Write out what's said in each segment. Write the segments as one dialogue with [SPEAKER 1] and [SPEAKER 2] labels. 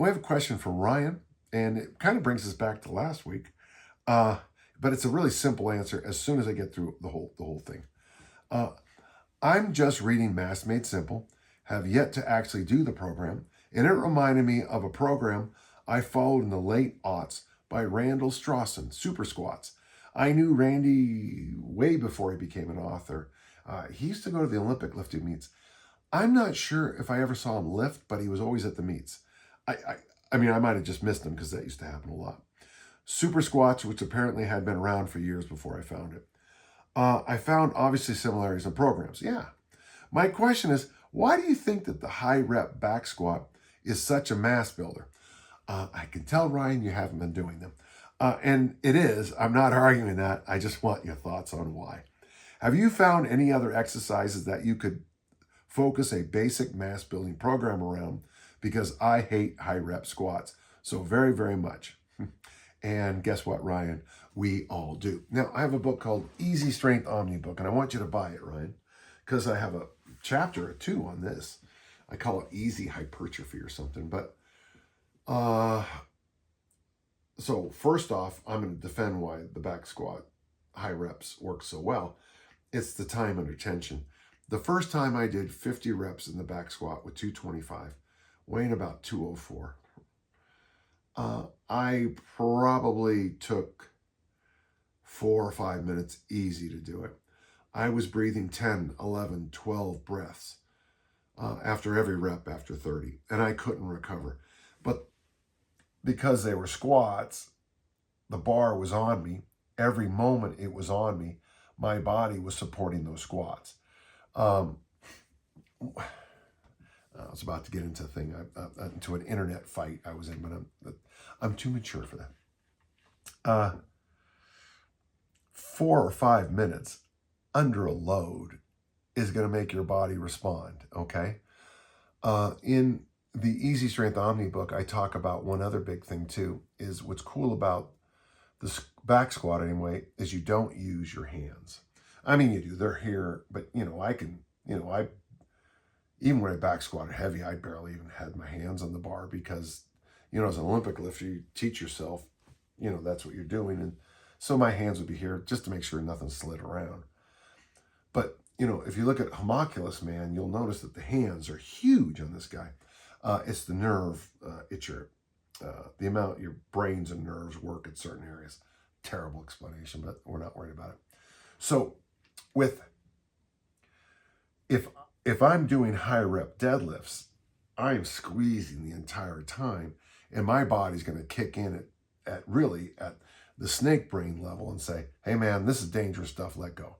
[SPEAKER 1] We have a question from Ryan, and it kind of brings us back to last week. But it's a really simple answer as soon as I get through the whole thing. Uh, I'm just reading Mass Made Simple, have yet to actually do the program, and it reminded me of a program I followed in the late aughts by Randall Strawson, Super Squats. I knew Randy way before he became an author. He used to go to the Olympic lifting meets. I'm not sure if I ever saw him lift, but he was always at the meets. I, I, I mean, I might have just missed him because that used to happen a lot. Super Squats, which apparently had been around for years before I found it. I found obviously similarities in programs. Yeah. My question is, why do you think that the high rep back squat is such a mass builder? I can tell, Ryan, you haven't been doing them. And it is. I'm not arguing that. I just want your thoughts on why. Have you found any other exercises that you could focus a basic mass building program around? Because I hate high rep squats so very, very much. And guess what, Ryan? We all do. Now, I have a book called Easy Strength Omnibook, and I want you to buy it, Ryan, because I have a chapter or two on this. I call it Easy Hypertrophy or something. But so first off, I'm going to defend why the back squat high reps work so well. It's the time under tension. The first time I did 50 reps in the back squat with 225, weighing about 204. I probably took 4 or 5 minutes easy to do it. I was breathing 10, 11, 12 breaths after every rep after 30, and I couldn't recover. But because they were squats, the bar was on me. Every moment it was on me, my body was supporting those squats. I was about to get into a thing, into an internet fight I was in, but I'm too mature for that. 4 or 5 minutes under a load is going to make your body respond, okay? In the Easy Strength Omni book, I talk about one other big thing too, is what's cool about the back squat anyway, is you don't use your hands. I mean, you do, they're here, but even when I back squatted heavy, I barely even had my hands on the bar because, as an Olympic lifter, you teach yourself, that's what you're doing. And so my hands would be here just to make sure nothing slid around. But, if you look at homunculus man, you'll notice that the hands are huge on this guy. It's the nerve, the amount your brains and nerves work at certain areas. Terrible explanation, but we're not worried about it. So if I'm doing high rep deadlifts, I'm squeezing the entire time, and my body's going to kick in at the snake brain level and say, hey man, this is dangerous stuff, let go.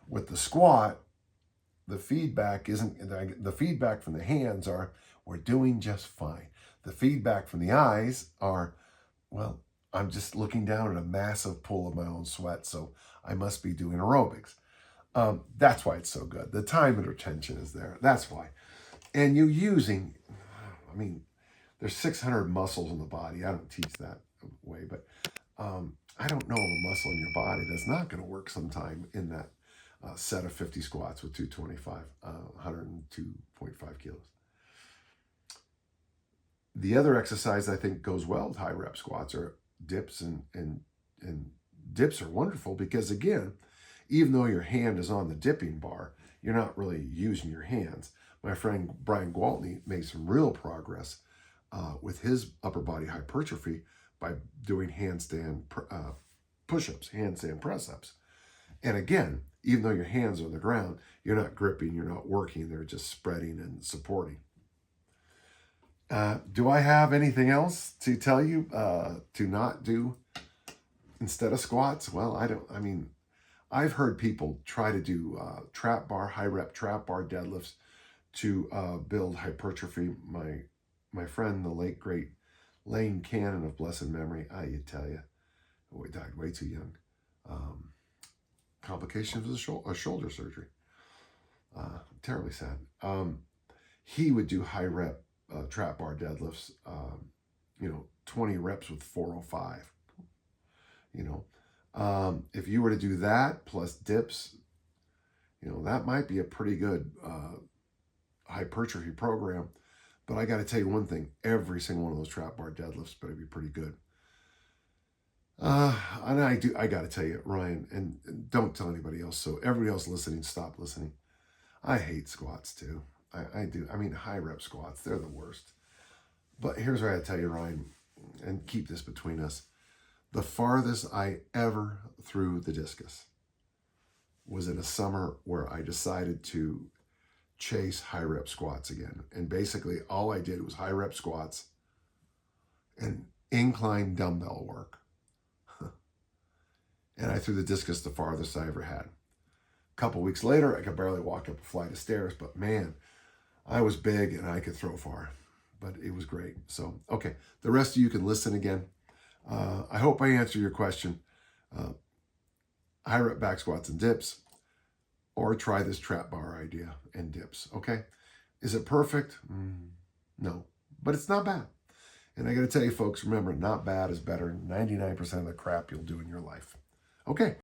[SPEAKER 1] With the squat, the feedback from the hands are, we're doing just fine. The feedback from the eyes are, well, I'm just looking down at a massive pool of my own sweat, so I must be doing aerobics. That's why it's so good. The time and retention is there. That's why. And there's 600 muscles in the body. I don't teach that way, but I don't know of a muscle in your body that's not going to work sometime in that set of 50 squats with 225, 102.5 kilos. The other exercise I think goes well with high rep squats are dips, and dips are wonderful because, again, even though your hand is on the dipping bar, you're not really using your hands. My friend Brian Gwaltney made some real progress with his upper body hypertrophy by doing handstand push-ups, handstand press-ups. And again, even though your hands are on the ground, you're not gripping, you're not working, they're just spreading and supporting. Do I have anything else to tell you to not do instead of squats? Well, I've heard people try to do high rep trap bar deadlifts to build hypertrophy. My friend, the late great Lane Cannon of blessed memory, I tell you, he died way too young. Complications of a shoulder surgery. Terribly sad. He would do high rep trap bar deadlifts, 20 reps with 405. If you were to do that plus dips, that might be a pretty good hypertrophy program But I got to tell you one thing. Every single one of those trap bar deadlifts better be pretty good. And I got to tell you, Ryan, and don't tell anybody else. So everybody else listening, stop listening. I hate squats too. I do. I mean, high rep squats, they're the worst. But here's what I tell you, Ryan, and keep this between us. The farthest I ever threw the discus was in a summer where I decided to chase high rep squats again. And basically all I did was high rep squats and incline dumbbell work. And I threw the discus the farthest I ever had. A couple weeks later, I could barely walk up a flight of stairs, but man, I was big and I could throw far. But it was great. So, okay, the rest of you can listen again. I hope I answered your question. High rep back squats and dips, or try this trap bar idea and dips, okay? Is it perfect? No, but it's not bad. And I got to tell you, folks, remember, not bad is better than 99% of the crap you'll do in your life. Okay.